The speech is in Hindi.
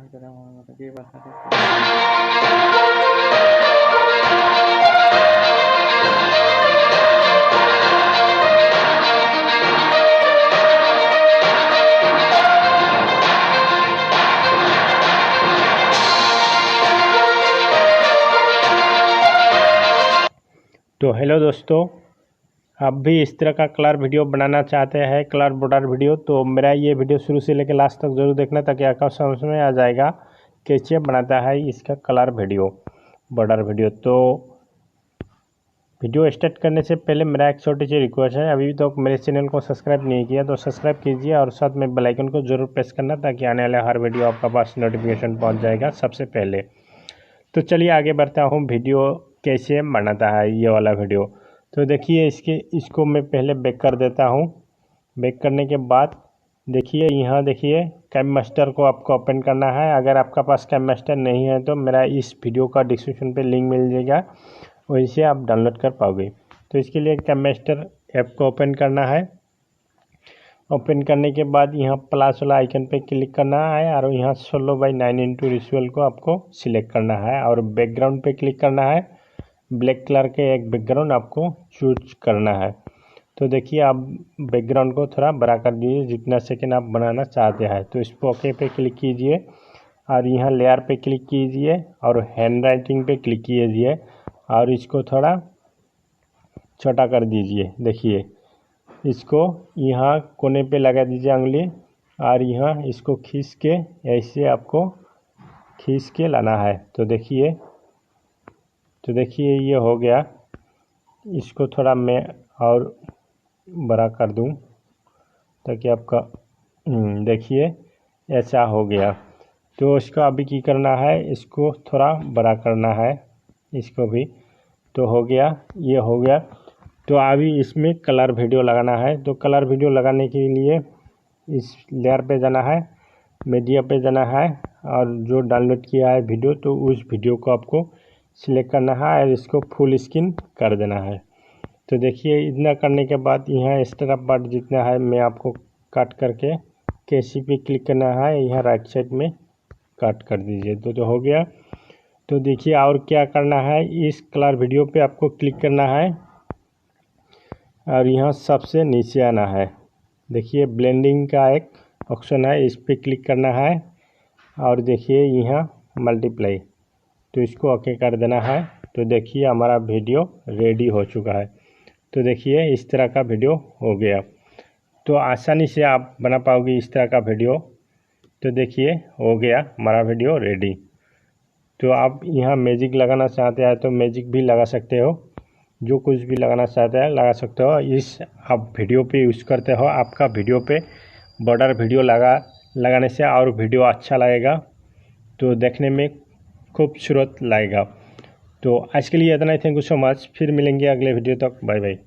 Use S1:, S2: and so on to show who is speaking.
S1: तो हेलो दोस्तों, आप भी इस तरह का कलर वीडियो बनाना चाहते हैं, कलर बॉर्डर वीडियो, तो मेरा ये वीडियो शुरू से लेकर लास्ट तक जरूर देखना ताकि आपको समझ में आ जाएगा कैसे बनाता है इसका कलर वीडियो बॉर्डर वीडियो। तो वीडियो स्टार्ट करने से पहले मेरा एक छोटी सी रिक्वेस्ट है, अभी तो मेरे चैनल को सब्सक्राइब नहीं किया तो सब्सक्राइब कीजिए और साथ में बेल आइकन को जरूर प्रेस करना ताकि आने वाला हर वीडियो आपका पास नोटिफिकेशन पहुँच जाएगा सबसे पहले। तो चलिए आगे बढ़ता हूँ, वीडियो कैसे बनाता है ये वाला वीडियो। तो देखिए इसको मैं पहले बैक कर देता हूँ। बैक करने के बाद देखिए यहाँ देखिए kinmaster को आपको ओपन करना है। अगर आपका पास kinmaster नहीं है तो मेरा इस वीडियो का डिस्क्रिप्शन पे लिंक मिल जाएगा, वहीं से आप डाउनलोड कर पाओगे। तो इसके लिए kinmaster ऐप को ओपन करना है। ओपन करने के बाद यहाँ प्लस वाला आइकन पे क्लिक करना है और यहाँ 16:9 रेशियो को आपको सिलेक्ट करना है और बैकग्राउंड पे क्लिक करना है। ब्लैक कलर के एक बैकग्राउंड आपको चूज करना है। तो देखिए आप बैकग्राउंड को थोड़ा बड़ा कर दीजिए जितना सेकंड आप बनाना चाहते हैं। तो इस पर ओके पे क्लिक कीजिए और यहाँ लेयर पे क्लिक कीजिए और हैंड राइटिंग पे क्लिक कीजिए और इसको थोड़ा छोटा कर दीजिए। देखिए इसको यहाँ कोने पे लगा दीजिए उंगली और यहाँ इसको खींच के ऐसे आपको खींच के लाना है। तो देखिए ये हो गया। इसको थोड़ा मैं और बड़ा कर दूं ताकि आपका देखिए ऐसा हो गया। तो इसको अभी की करना है, इसको थोड़ा बड़ा करना है, इसको भी। तो हो गया, ये हो गया। तो अभी इसमें कलर वीडियो लगाना है। तो कलर वीडियो लगाने के लिए इस लेयर पे जाना है, मीडिया पे जाना है और जो डाउनलोड किया है वीडियो तो उस वीडियो को आपको सिलेक्ट करना है और इसको फुल स्क्रीन कर देना है। तो देखिए इतना करने के बाद यहाँ एक्स्ट्रा पार्ट जितना है मैं आपको काट करके केसी पे क्लिक करना है, यहाँ राइट साइड में काट कर दीजिए। तो हो गया। तो देखिए और क्या करना है, इस कलर वीडियो पे आपको क्लिक करना है और यहाँ सबसे नीचे आना है। देखिए ब्लेंडिंग का एक ऑप्शन है, इस पर क्लिक करना है और देखिए यहाँ मल्टीप्लाई, तो इसको ओके कर देना है। तो देखिए हमारा वीडियो रेडी हो चुका है। तो देखिए इस तरह का वीडियो हो गया। तो आसानी से आप बना पाओगे इस तरह का वीडियो। तो देखिए हो गया हमारा वीडियो रेडी। तो आप यहाँ मैजिक लगाना चाहते हैं तो मैजिक भी लगा सकते हो, जो कुछ भी लगाना चाहते हैं लगा सकते हो। इस आप वीडियो पे यूज़ करते हो, आपका वीडियो पे बॉर्डर वीडियो लगाने से और वीडियो अच्छा लगेगा, तो देखने में खूबसूरत लगेगा। तो आज के लिए इतना ही। Thank you so much. फिर मिलेंगे अगले वीडियो तक। Bye bye.